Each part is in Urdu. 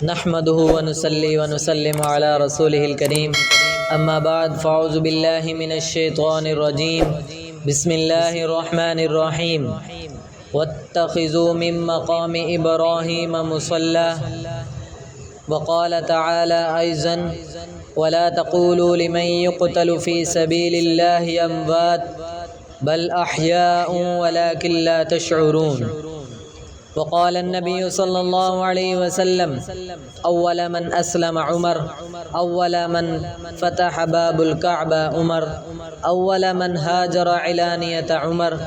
نحمده ونصلي ونسلم على رسوله الكريم اما بعد فاعوذ بالله من الشيطان الرجيم بسم الله الرحمن الرحيم واتخذوا من مقام ابراهيم مصلى وقال تعالى ايضا ولا تقولوا لمن يقتل في سبيل الله اموات بل احياء ولكن لا تشعرون وقال النبي صلى الله عليه وسلم اول من اسلم عمر اول من فتح باب الكعبة عمر اول من هاجر علانية عمر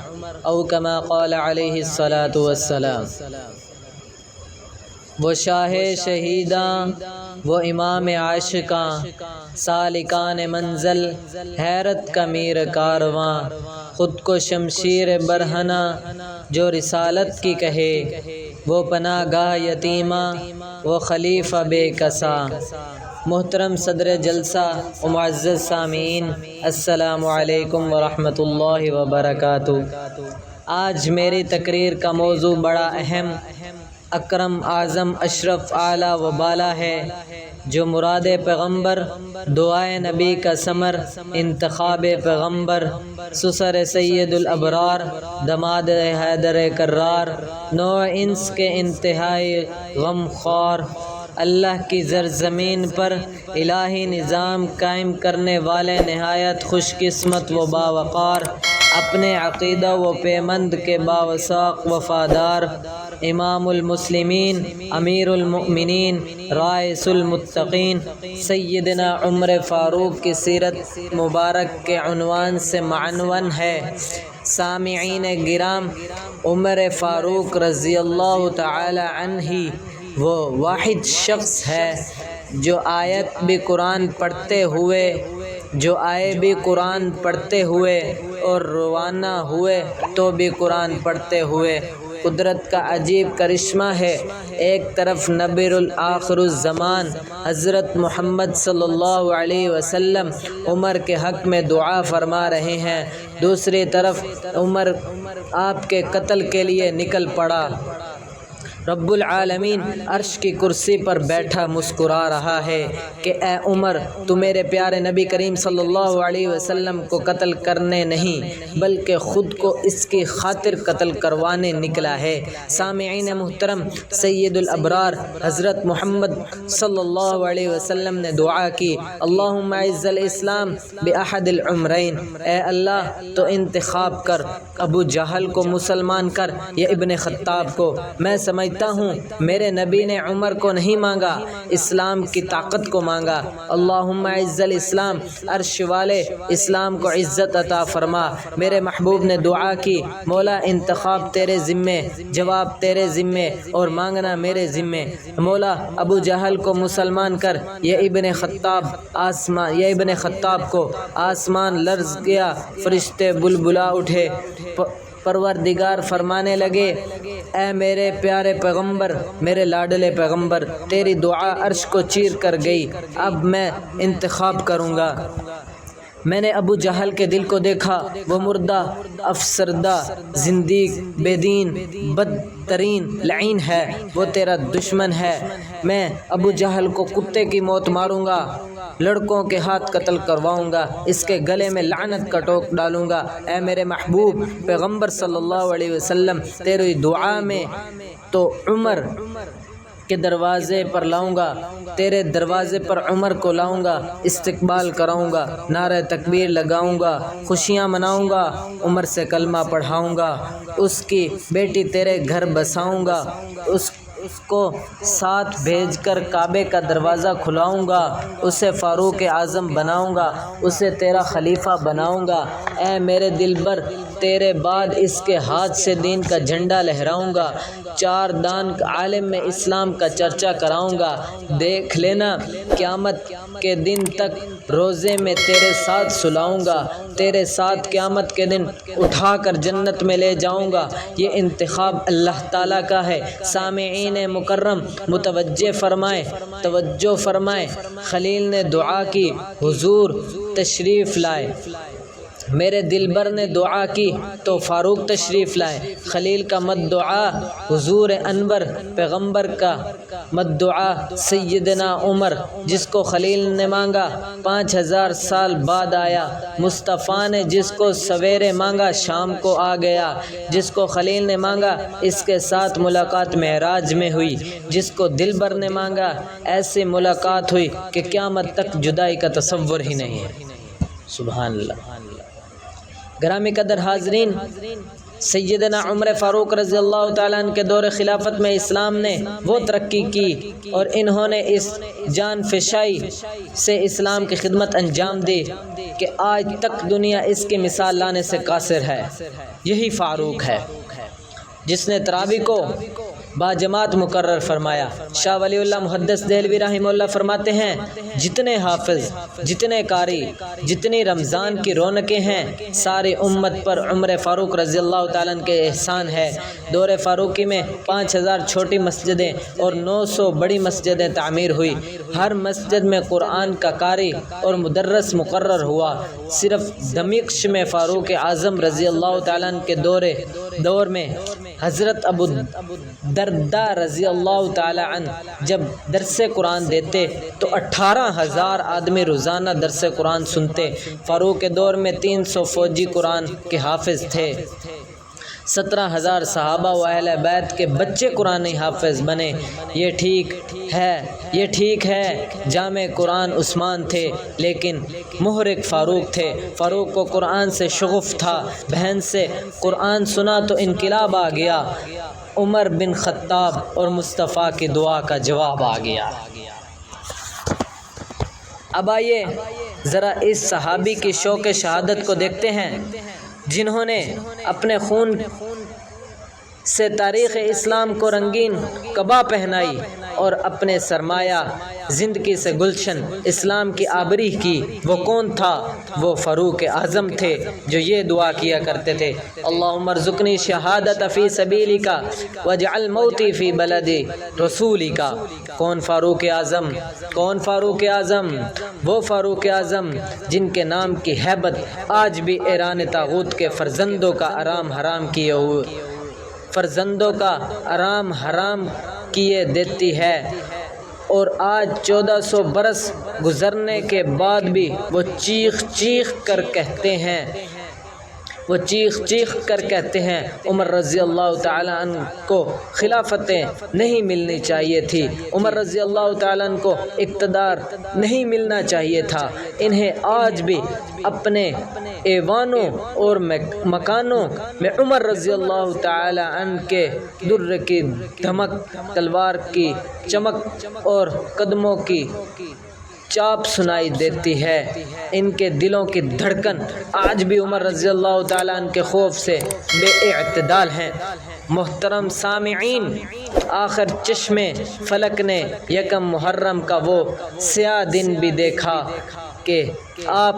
او كما قال عليه الصلاة والسلام۔ وہ شاہ شہیداں، وہ امام عاشقاں، سالکان منزل، حیرت کا میر کارواں، خود کو شمشیر برہنہ جو رسالت کی کہے، وہ پناہ گاہ یتیماں، وہ خلیفہ بے کسا۔ محترم صدر جلسہ و معزز سامعین، السلام علیکم ورحمۃ اللہ وبرکاتہ۔ آج میری تقریر کا موضوع بڑا اہم، اکرم، اعظم، اشرف، اعلیٰ و بالا ہے، جو مراد پیغمبر، دعائے نبی کا ثمر، انتخاب پیغمبر، سسر سید الابرار، دماد حیدر کرار، نوع انس کے انتہائی غم خوار، اللہ کی زرزمین پر الہی نظام قائم کرنے والے نہایت خوش قسمت و باوقار، اپنے عقیدہ و پیمند کے باوثاق وفادار، امام المسلمین، امیر المؤمنین، رائس المتقین، سیدنا عمر فاروق کی سیرت مبارک کے عنوان سے معنون ہے۔ سامعین گرام، عمر فاروق رضی اللہ تعالی عنہ وہ واحد شخص ہے جو آیت بھی قرآن پڑھتے ہوئے اور روانہ ہوئے تو بھی قرآن پڑھتے ہوئے۔ قدرت کا عجیب کرشمہ ہے، ایک طرف نبی الآخر الزمان حضرت محمد صلی اللہ علیہ وسلم عمر کے حق میں دعا فرما رہے ہیں، دوسری طرف عمر آپ کے قتل کے لیے نکل پڑا۔ رب العالمین عرش کی کرسی پر بیٹھا مسکرا رہا ہے کہ اے عمر، تو میرے پیارے نبی کریم صلی اللہ علیہ وسلم کو قتل کرنے نہیں بلکہ خود کو اس کی خاطر قتل کروانے نکلا ہے۔ سامعین محترم، سید الابرار حضرت محمد صلی اللہ علیہ وسلم نے دعا کی، اللہم اعز الاسلام باحد العمرین، اے اللہ تو انتخاب کر، ابو جہل کو مسلمان کر یا ابن خطاب کو۔ میں سمجھتا ہوں میرے نبی نے عمر کو نہیں مانگا، اسلام کی طاقت کو مانگا۔ اللہم اعز الاسلام، عرش والے اسلام کو عزت عطا فرما۔ میرے محبوب نے دعا کی، مولا انتخاب تیرے ذمے، جواب تیرے ذمے اور مانگنا میرے ذمے۔ مولا ابو جہل کو مسلمان کر یا ابن خطاب کو۔ آسمان لرز گیا، فرشتے بلبلا اٹھے، پروردگار فرمانے لگے، اے میرے پیارے پیغمبر، میرے لاڈلے پیغمبر، تیری دعا عرش کو چیر کر گئی، اب میں انتخاب کروں گا۔ میں نے ابو جہل کے دل کو دیکھا، وہ مردہ، افسردہ، زندیق، بے دین، بدترین لعین ہے، وہ تیرا دشمن ہے۔ میں ابو جہل کو کتے کی موت ماروں گا، لڑکوں کے ہاتھ قتل کرواؤں گا، اس کے گلے میں لعنت کا ٹوک ڈالوں گا۔ اے میرے محبوب پیغمبر صلی اللہ علیہ وسلم، تیری دعا میں تو عمر کے دروازے پر لاؤں گا، تیرے دروازے پر عمر کو لاؤں گا، استقبال کراؤں گا، نعرہ تکبیر لگاؤں گا، خوشیاں مناؤں گا، عمر سے کلمہ پڑھاؤں گا، اس کی بیٹی تیرے گھر بساؤں گا، اس کو ساتھ بھیج کر کعبے کا دروازہ کھلاؤں گا، اسے فاروق اعظم بناؤں گا، اسے تیرا خلیفہ بناؤں گا۔ اے میرے دلبر، تیرے بعد اس کے ہاتھ سے دین کا جھنڈا لہراؤں گا، چار دان عالم میں اسلام کا چرچا کراؤں گا۔ دیکھ لینا قیامت کے دن تک روزے میں تیرے ساتھ سلاؤں گا، تیرے ساتھ قیامت کے دن اٹھا کر جنت میں لے جاؤں گا۔ یہ انتخاب اللہ تعالیٰ کا ہے۔ سامعین مکرم متوجہ فرمائیں، خلیل نے دعا کی، حضور تشریف لائے۔ میرے دلبر نے دعا کی تو فاروق تشریف لائے۔ خلیل کا مد دعا حضور انور پیغمبر کا مد دعا سیدنا عمر، جس کو خلیل نے مانگا 5000 سال بعد آیا۔ مصطفیٰ نے جس کو سویرے مانگا شام کو آ گیا۔ جس کو خلیل نے مانگا اس کے ساتھ ملاقات معراج میں ہوئی۔ جس کو دلبر نے مانگا ایسی ملاقات ہوئی کہ قیامت تک جدائی کا تصور ہی نہیں ہے۔ سبحان اللہ۔ گرامی قدر حاضرین، سیدنا عمر فاروق رضی اللہ تعالیٰ عنہ کے دور خلافت میں اسلام نے وہ ترقی کی اور انہوں نے اس جان فشائی سے اسلام کی خدمت انجام دی کہ آج تک دنیا اس کی مثال لانے سے قاصر ہے۔ یہی فاروق ہے جس نے تراوی کو باجماعت مقرر فرمایا۔ شاہ ولی اللہ محدث دہلوی رحمہ اللہ فرماتے ہیں، جتنے حافظ، جتنے قاری، جتنی رمضان کی رونقیں ہیں، ساری امت پر عمر فاروق رضی اللہ تعالیٰ عنہ کے احسان ہے۔ دور فاروقی میں 5000 چھوٹی مسجدیں اور 900 بڑی مسجدیں تعمیر ہوئی۔ ہر مسجد میں قرآن کا قاری اور مدرس مقرر ہوا۔ صرف دمشق میں فاروق اعظم رضی اللہ تعالیٰ عنہ کے دور میں حضرت ابو درداء رضی اللہ تعالی عنہ جب درس قرآن دیتے تو 18000 آدمی روزانہ درس قرآن سنتے۔ فاروق کے دور میں 300 فوجی قرآن کے حافظ تھے۔ 17000 صحابہ و اہل بیت کے بچے قرآنی حافظ بنے۔ یہ ٹھیک ہے جامع قرآن عثمان تھے لیکن محرک فاروق تھے۔ فاروق کو قرآن سے شغف تھا۔ بہن سے قرآن سنا تو انقلاب آ گیا۔ عمر بن خطاب اور مصطفیٰ کی دعا کا جواب آ گیا۔ اب آئیے ذرا اس صحابی کی شوق شہادت کو دیکھتے ہیں جنہوں نے اپنے خون سے تاریخ اسلام کو رنگین قبا پہنائی اور اپنے سرمایہ زندگی سے گلشن اسلام کی آبری کی۔ وہ کون تھا؟ وہ فاروق اعظم تھے جو یہ دعا کیا کرتے تھے، اللہم ارزقنی شہادت فی سبیلک واجعل موتی فی بلد رسولک۔ کون فاروق اعظم؟ کون فاروق اعظم؟ وہ فاروق اعظم جن کے نام کی ہیبت آج بھی ایران طاغوت کے فرزندوں کا آرام حرام کیے دیتی ہے، اور آج 1400 برس گزرنے کے بعد بھی وہ چیخ چیخ کر کہتے ہیں عمر رضی اللہ تعالیٰ عنہ کو خلافتیں نہیں ملنی چاہیے تھی، عمر رضی اللہ تعالیٰ عنہ کو اقتدار نہیں ملنا چاہیے تھا۔ انہیں آج بھی اپنے ایوانوں اور مکانوں میں عمر رضی اللہ تعالی عنہ کے در کی دھمک، تلوار کی چمک اور قدموں کی چاپ سنائی دیتی ہے۔ ان کے دلوں کی دھڑکن آج بھی عمر رضی اللہ تعالیٰ عنہ کے خوف سے بے اعتدال ہیں۔ محترم سامعین، آخر چشمے فلک نے یکم محرم کا وہ سیاہ دن بھی دیکھا کہ آپ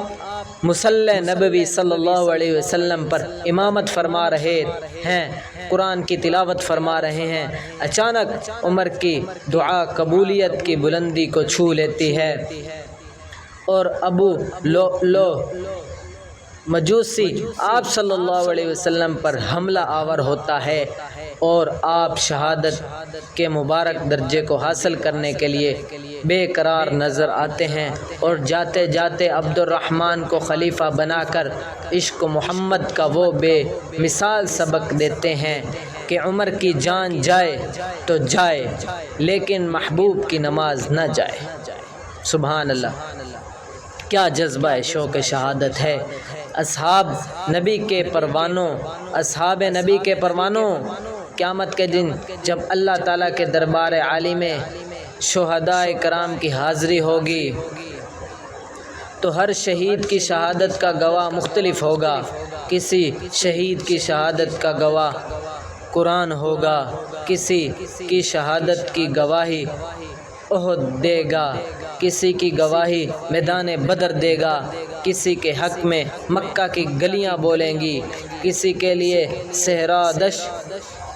مصلی نبوی صلی اللہ علیہ وسلم پر امامت فرما رہے ہیں، قرآن کی تلاوت فرما رہے ہیں۔ اچانک عمر کی دعا قبولیت کی بلندی کو چھو لیتی ہے اور ابو لؤلؤ مجوسی آپ صلی اللہ علیہ وسلم پر حملہ آور ہوتا ہے اور آپ شہادت کے مبارک درجے کو حاصل کرنے کے لیے بے قرار نظر آتے ہیں اور جاتے جاتے عبد الرحمن کو خلیفہ بنا کر عشق محمد کا وہ بے مثال سبق دیتے ہیں کہ عمر کی جان جائے تو جائے لیکن محبوب کی نماز نہ جائے۔ سبحان اللہ، کیا جذبہ شوق شہادت ہے۔ اصحاب نبی کے پروانوں قیامت کے دن جب اللہ تعالیٰ کے دربار عالی میں شہداء کرام کی حاضری ہوگی تو ہر شہید کی شہادت کا گواہ مختلف ہوگا۔ کسی شہید کی شہادت کا گواہ قرآن ہوگا، کسی کی شہادت کی گواہی احد دے گا، کسی کی گواہی میدان بدر دے گا، کسی کے حق میں مکہ کی گلیاں بولیں گی، کسی کے لیے صحرا دش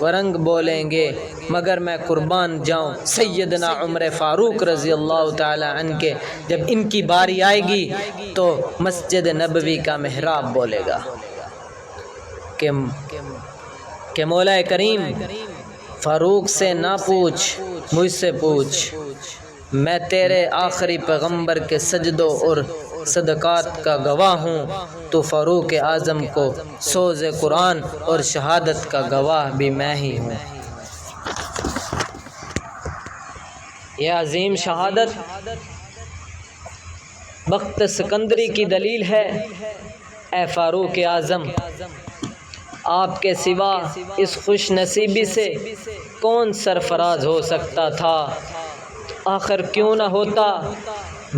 و رنگ بولیں گے، مگر میں قربان جاؤں سیدنا عمر فاروق رضی اللہ تعالی عنہ کے، جب ان کی باری آئے گی تو مسجد نبوی کا محراب بولے گا کہ مولا کریم فاروق سے نہ پوچھ، مجھ سے پوچھ، میں تیرے آخری پیغمبر کے سجدوں اور صدقات کا گواہ ہوں، تو فاروق اعظم کو سوز قرآن اور شہادت کا گواہ بھی میں ہی ہوں۔ یہ عظیم شہادت بخت سکندری کی دلیل ہے۔ اے فاروق اعظم، آپ کے سوا اس خوش نصیبی سے کون سرفراز ہو سکتا تھا؟ آخر کیوں نہ ہوتا،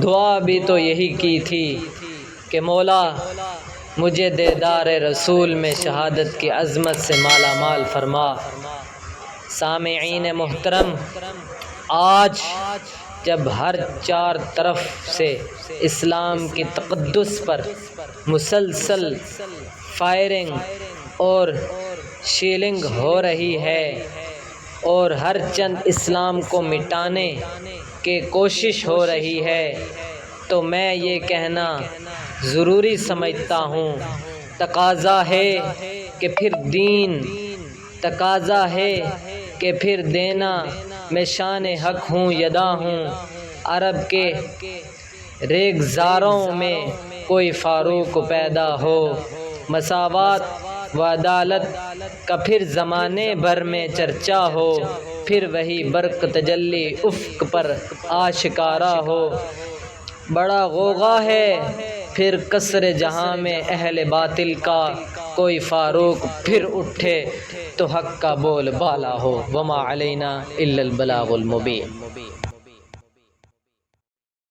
دعا بھی تو یہی کی تھی کہ مولا مجھے دیدار رسول میں شہادت کی عظمت سے مالا مال فرما۔ سامعین محترم، آج جب ہر چار طرف سے اسلام کی تقدس پر مسلسل فائرنگ اور شیلنگ ہو رہی ہے اور ہر چند اسلام کو مٹانے کی کوشش ہو رہی ہے، تو میں یہ کہنا ضروری سمجھتا ہوں، تقاضا ہے کہ پھر دین، تقاضا ہے کہ پھر دینا، میں شان حق ہوں یدا ہوں، عرب کے ریگزاروں میں کوئی فاروق پیدا ہو، مساوات و عدالت کا پھر زمانے بھر میں چرچا ہو، پھر وہی برق تجلی افق پر آشکارا ہو، بڑا غوغا ہے پھر قصر جہاں میں اہل باطل کا، کوئی فاروق پھر اٹھے تو حق کا بول بالا ہو، وما علینا الا البلاغ المبین۔